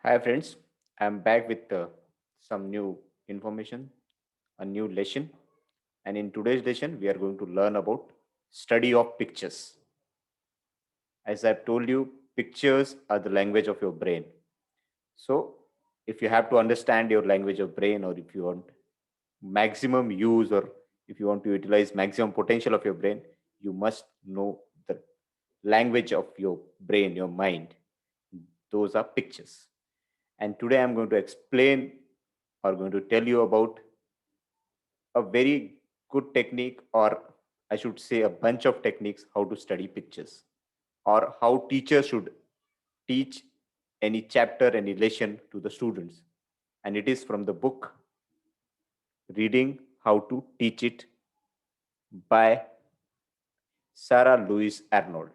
Hi friends, I'm back with some new information, a new lesson. And in today's lesson, we are going to learn about study of pictures. As I've told you, pictures are the language of your brain. So if you have to understand your language of brain, or if you want maximum use, or if you want to utilize maximum potential of your brain, you must know the language of your brain, your mind. Those are pictures. And today I'm going to explain or going to tell you about a very good technique, or I should say a bunch of techniques, how to study pictures, or how teachers should teach any chapter, any lesson to the students. And it is from the book Reading How to Teach It by Sarah Louise Arnold.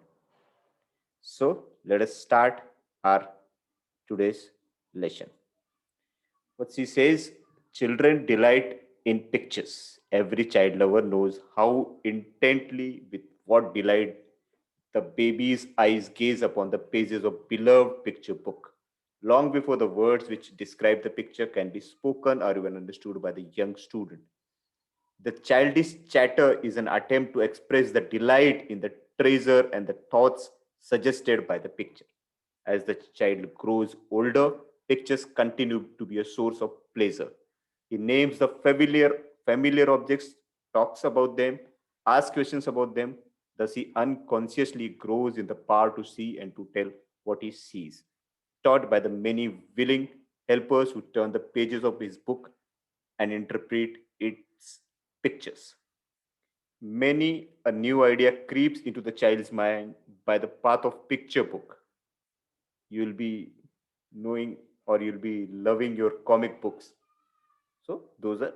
So let us start our today's lesson. What she says, children delight in pictures. Every child lover knows how intently, with what delight, the baby's eyes gaze upon the pages of beloved picture book, long before the words which describe the picture can be spoken or even understood by the young student. The childish chatter is an attempt to express the delight in the treasure and the thoughts suggested by the picture. As the child grows older, pictures continue to be a source of pleasure. He names the familiar objects, talks about them, asks questions about them. Thus, he unconsciously grows in the power to see and to tell what he sees, taught by the many willing helpers who turn the pages of his book and interpret its pictures. Many a new idea creeps into the child's mind by the path of picture book. You'll be knowing, or you'll be loving your comic books. So those are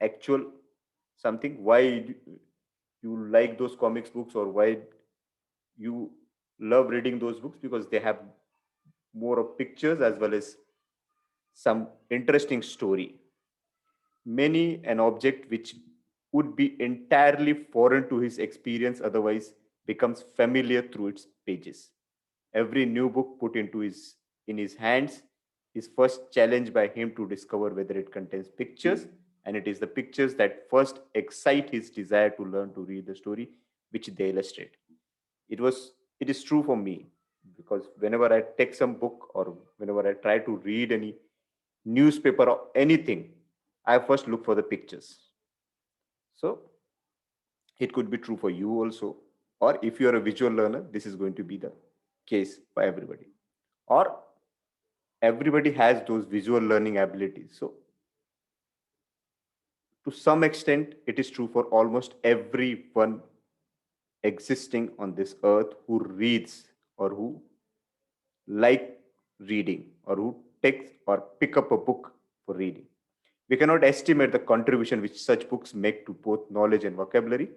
actual something. Why you like those comics books, or why you love reading those books? Because they have more of pictures as well as some interesting story. Many an object which would be entirely foreign to his experience otherwise becomes familiar through its pages. Every new book put into his in his hands is first challenged by him to discover whether it contains pictures, and it is the pictures that first excite his desire to learn to read the story which they illustrate. It is true for me, because whenever I take some book, or whenever I try to read any newspaper or anything, I first look for the pictures. So it could be true for you also. Or if you are a visual learner, this is going to be the case for everybody. Or everybody has those visual learning abilities. So to some extent, it is true for almost everyone existing on this earth who reads, or who like reading, or who takes or pick up a book for reading. We cannot estimate the contribution which such books make to both knowledge and vocabulary.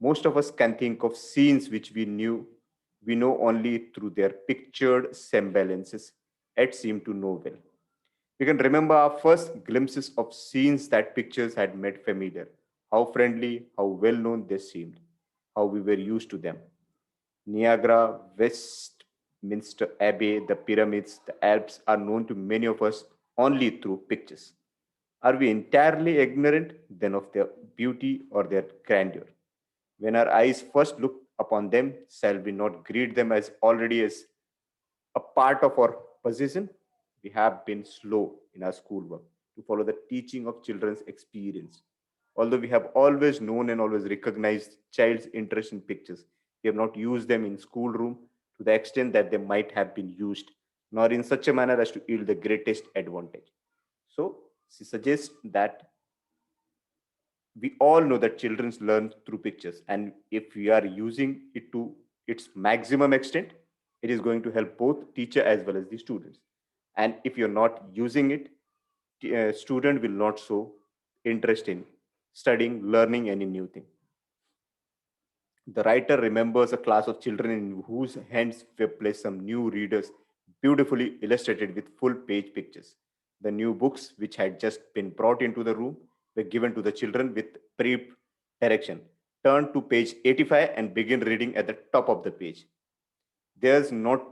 Most of us can think of scenes which we know only through their pictured semblances, yet seem to know well. We can remember our first glimpses of scenes that pictures had made familiar, how friendly, how well known they seemed, how we were used to them. Niagara, Westminster Abbey, the pyramids, the Alps are known to many of us only through pictures. Are we entirely ignorant then of their beauty or their grandeur? When our eyes first look upon them, shall we not greet them as already as a part of our possession? We have been slow in our schoolwork to follow the teaching of children's experience. Although we have always known and always recognized child's interest in pictures, we have not used them in schoolroom to the extent that they might have been used, nor in such a manner as to yield the greatest advantage. So she suggests that we all know that children learn through pictures, and if we are using it to its maximum extent, it is going to help both teacher as well as the students. And if you're not using it, student will not show interest in studying, learning any new thing. The writer remembers a class of children in whose hands were placed some new readers, beautifully illustrated with full page pictures. The new books, which had just been brought into the room, were given to the children with brief direction. Turn to page 85 and begin reading at the top of the page. There's not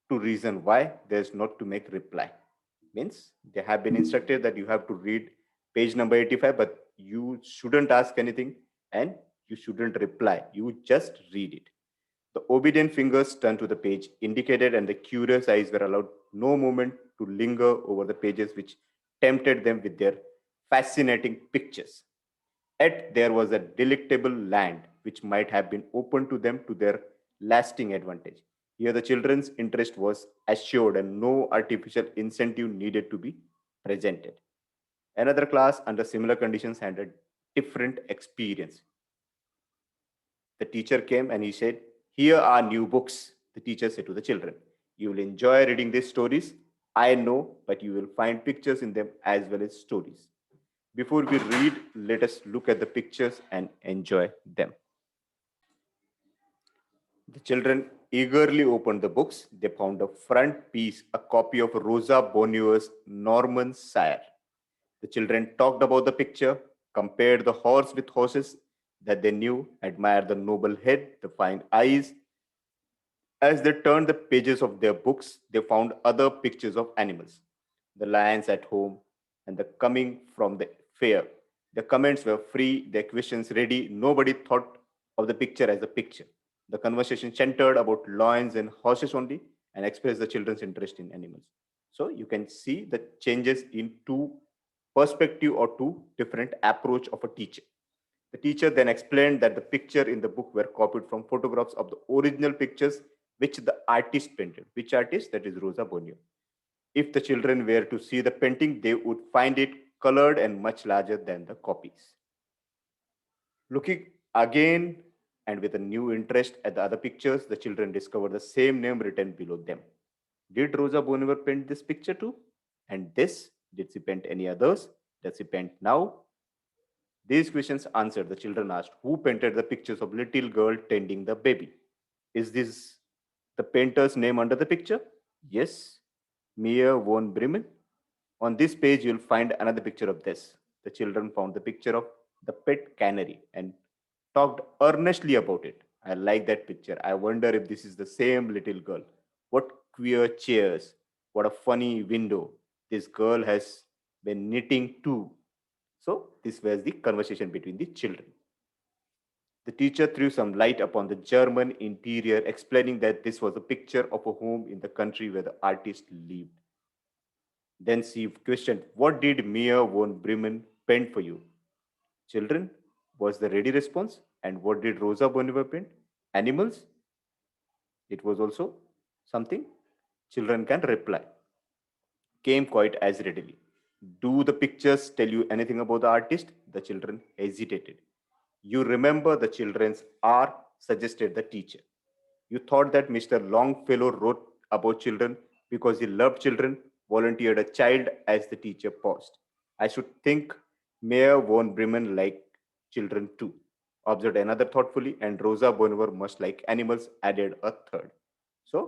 to reason why, there's not to make reply. Means they have been instructed that you have to read page number 85, but you shouldn't ask anything and you shouldn't reply. You just read it. The obedient fingers turned to the page indicated, and the curious eyes were allowed no moment to linger over the pages which tempted them with their fascinating pictures. Yet there was a delectable land which might have been open to them to their lasting advantage. Here the children's interest was assured and no artificial incentive needed to be presented. Another class under similar conditions had a different experience. The teacher came and he said, "Here are new books." The teacher said to the children, "You will enjoy reading these stories. I know, but you will find pictures in them as well as stories. Before we read, let us look at the pictures and enjoy them." The children eagerly opened the books. They found a front piece, a copy of Rosa Bonheur's Norman Sire. The children talked about the picture, compared the horse with horses that they knew, admired the noble head, the fine eyes. As they turned the pages of their books, they found other pictures of animals, the lions at home, and the coming from the fair. The comments were free, their questions ready. Nobody thought of the picture as a picture. The conversation centered about lions and horses only and expressed the children's interest in animals. So you can see the changes in two perspective or two different approach of a teacher. The teacher then explained that the picture in the book were copied from photographs of the original pictures which the artist painted. Which artist? That is Rosa Bonheur. If the children were to see the painting, they would find it colored and much larger than the copies. Looking again and with a new interest at the other pictures, the children discovered the same name written below them. Did Rosa Bonheur paint this picture too? And this? Did she paint any others? Does she paint now? These questions answered, the children asked, "Who painted the pictures of little girl tending the baby? Is this the painter's name under the picture?" "Yes, Meyer von Bremen." "On this page, you'll find another picture of this." The children found the picture of the pet canary and talked earnestly about it. "I like that picture. I wonder if this is the same little girl. What queer chairs. What a funny window. This girl has been knitting too." So, this was the conversation between the children. The teacher threw some light upon the German interior, explaining that this was a picture of a home in the country where the artist lived. Then she questioned, "What did Meyer von Bremen paint for you?" "Children," was the ready response. "And what did Rosa Bonheur paint? Animals?" It was also something children can reply. Came quite as readily. "Do the pictures tell you anything about the artist?" The children hesitated. "You remember the children's are," suggested the teacher. "You thought that Mr. Longfellow wrote about children because he loved children," volunteered a child as the teacher paused. "I should think Mayor von Bremen liked children too," observed another thoughtfully, "and Rosa Bonheur must like animals," added a third. So,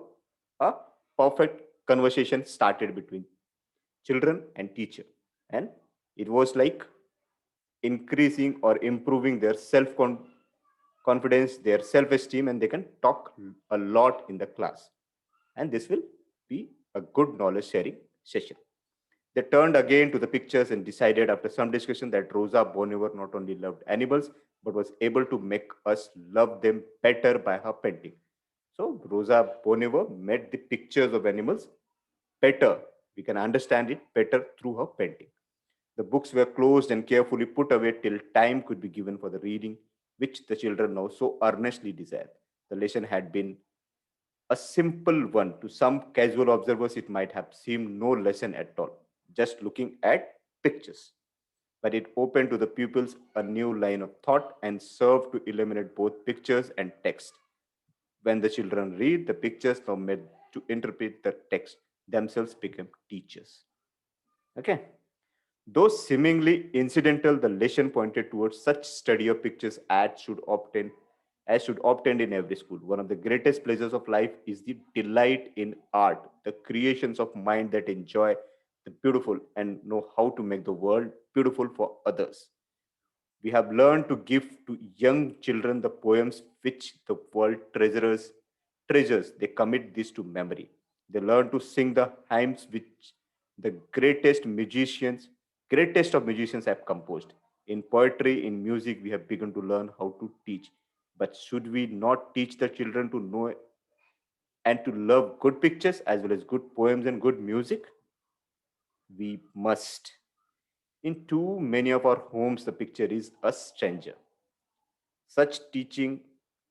a perfect conversation started between children and teacher. And it was like increasing or improving their confidence, their self esteem, and they can talk a lot in the class. And this will be a good knowledge sharing session. They turned again to the pictures and decided after some discussion that Rosa Bonheur not only loved animals but was able to make us love them better by her painting. So Rosa Bonheur made the pictures of animals better. We can understand it better through her painting. The books were closed and carefully put away till time could be given for the reading, which the children now so earnestly desired. The lesson had been a simple one. To some casual observers, it might have seemed no lesson at all, just looking at pictures. But it opened to the pupils a new line of thought and served to illuminate both pictures and text. When the children read, the pictures now made to interpret the text themselves became teachers. Okay. Though seemingly incidental, the lesson pointed towards such study of pictures as should obtained in every school. One of the greatest pleasures of life is the delight in art, the creations of mind that enjoy the beautiful and know how to make the world beautiful for others. We have learned to give to young children the poems which the world treasures. They commit this to memory. They learn to sing the hymns which the greatest of musicians have composed. In poetry, in music, we have begun to learn how to teach. But should we not teach the children to know and to love good pictures as well as good poems and good music? We must. In too many of our homes, the picture is a stranger. Such teaching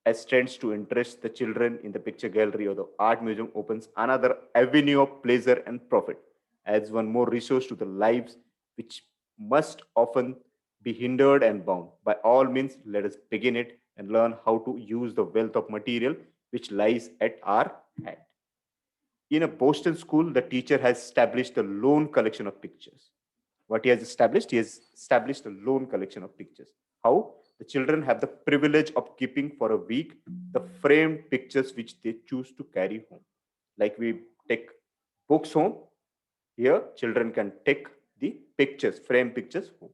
as tends to interest the children in the picture gallery or the art museum opens another avenue of pleasure and profit, adds one more resource to the lives which must often be hindered and bound. By all means, let us begin it and learn how to use the wealth of material which lies at our hand. In a Boston school, the teacher has established a lone collection of pictures. What he has established? He has established a lone collection of pictures. How? The children have the privilege of keeping for a week the framed pictures which they choose to carry home. Like we take books home, here children can take the pictures, frame pictures home.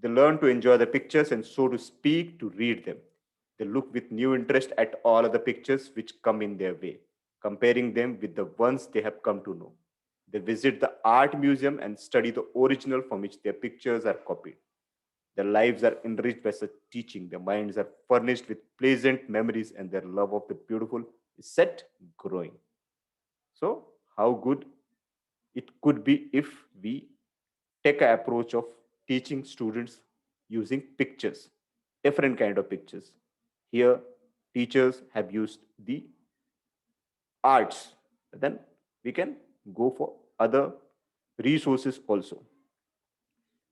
They learn to enjoy the pictures and so to speak, to read them. They look with new interest at all of the pictures which come in their way, comparing them with the ones they have come to know. They visit the art museum and study the original from which their pictures are copied. Their lives are enriched by such teaching. Their minds are furnished with pleasant memories, and their love of the beautiful is set growing. So, how good it could be if we take an approach of teaching students using pictures, different kind of pictures. Here, teachers have used the arts. Then we can go for other resources also.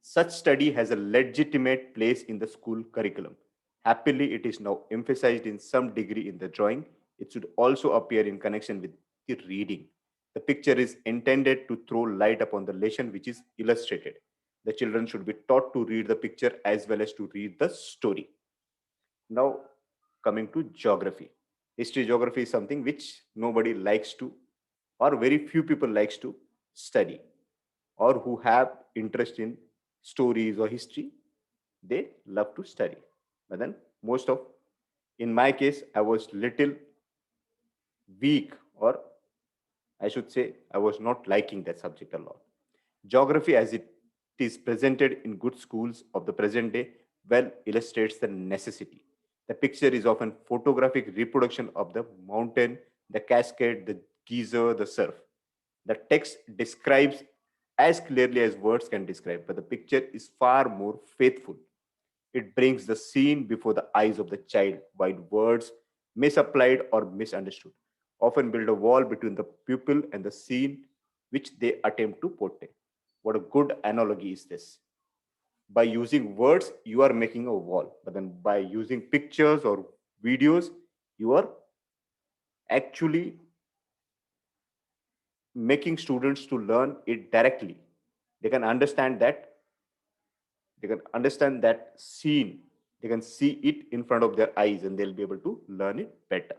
Such study has a legitimate place in the school curriculum. Happily, it is now emphasized in some degree in the drawing. It should also appear in connection with the reading. The picture is intended to throw light upon the lesson which is illustrated. The children should be taught to read the picture as well as to read the story. Now, coming to geography. History geography is something which nobody likes to, or very few people likes to study, or who have interest in stories or history, they love to study. But then most of, in my case, I was little weak, or I should say I was not liking that subject a lot. Geography, as it is presented in good schools of the present day, well illustrates the necessity. The picture is often photographic reproduction of the mountain, the cascade, the geyser, the surf. The text describes as clearly as words can describe, but the picture is far more faithful. It brings the scene before the eyes of the child, while words, misapplied or misunderstood, often build a wall between the pupil and the scene which they attempt to portray. What a good analogy is this! By using words, you are making a wall, but then by using pictures or videos, you are actually making students to learn it directly. They can understand that, they can understand that scene, they can see it in front of their eyes, and they'll be able to learn it better.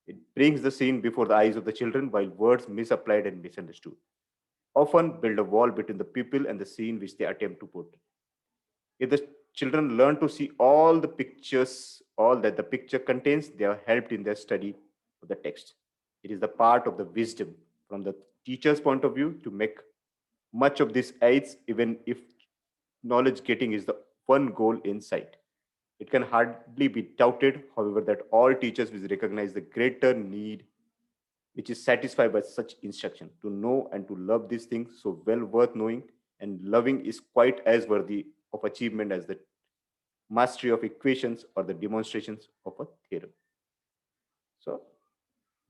It brings the scene before the eyes of the children, while words misapplied and misunderstood often build a wall between the pupil and the scene which they attempt to put. If the children learn to see all the pictures, all that the picture contains, they are helped in their study of the text. It is the part of the wisdom from the teacher's point of view to make much of this aids, even if knowledge getting is the one goal in sight. It can hardly be doubted, however, that all teachers will recognize the greater need which is satisfied by such instruction. To know and to love these things so well worth knowing and loving is quite as worthy of achievement as the mastery of equations or the demonstrations of a theorem. So,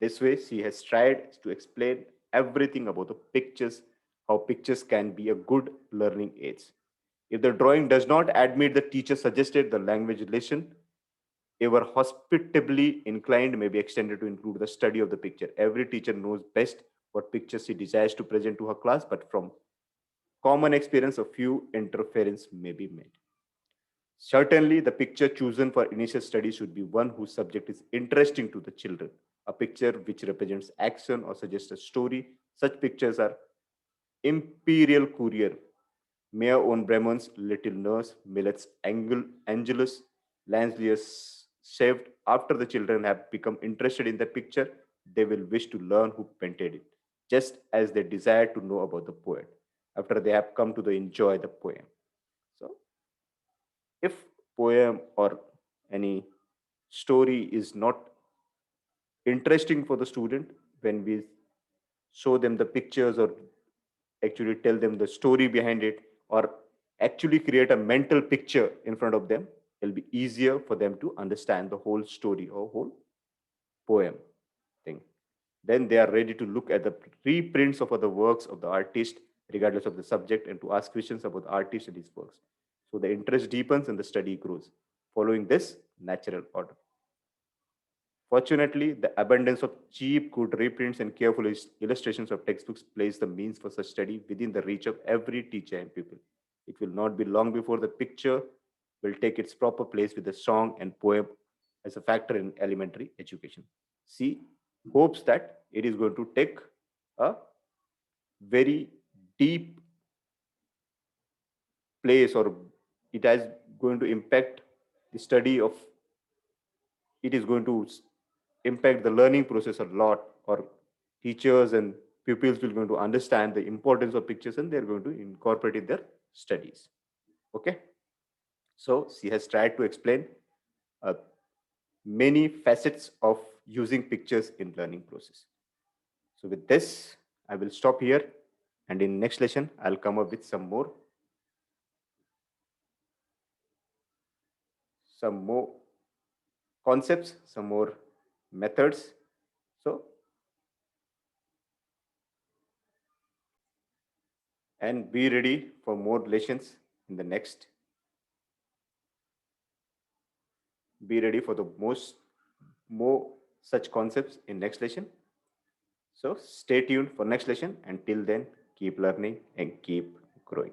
this way, she has tried to explain everything about the pictures, how pictures can be a good learning aid. If the drawing does not admit the teacher suggested the language lesson, ever hospitably inclined may be extended to include the study of the picture. Every teacher knows best what pictures she desires to present to her class, but from common experience, a few interference may be made. Certainly, the picture chosen for initial study should be one whose subject is interesting to the children. A picture which represents action or suggests a story. Such pictures are Imperial Courier, Mayor on Bremen's Little Nurse, Millet's Angelus, Lansley's saved. After the children have become interested in the picture, they will wish to learn who painted it, just as they desire to know about the poet after they have come to enjoy the poem. So, if poem or any story is not interesting for the student, when we show them the pictures or actually tell them the story behind it, or actually create a mental picture in front of them, it'll be easier for them to understand the whole story or whole poem thing. Then they are ready to look at the reprints of other works of the artist, regardless of the subject, and to ask questions about the artist and his works. So the interest deepens and the study grows, following this natural order. Fortunately, the abundance of cheap, good reprints and careful illustrations of textbooks place the means for such study within the reach of every teacher and pupil. It will not be long before the picture will take its proper place with the song and poem as a factor in elementary education. C hopes that it is going to take a very deep place, or it is going to impact the study of, it is going to impact the learning process a lot, or teachers and pupils will going to understand the importance of pictures and they're going to incorporate in their studies. Okay, so she has tried to explain uh, many facets of using pictures in learning process. So with this, I will stop here, and in next lesson I'll come up with some more concepts, some more methods. So, and be ready for more lessons in the next. Be ready for the more such concepts in next lesson. So stay tuned for next lesson. Until then, keep learning and keep growing.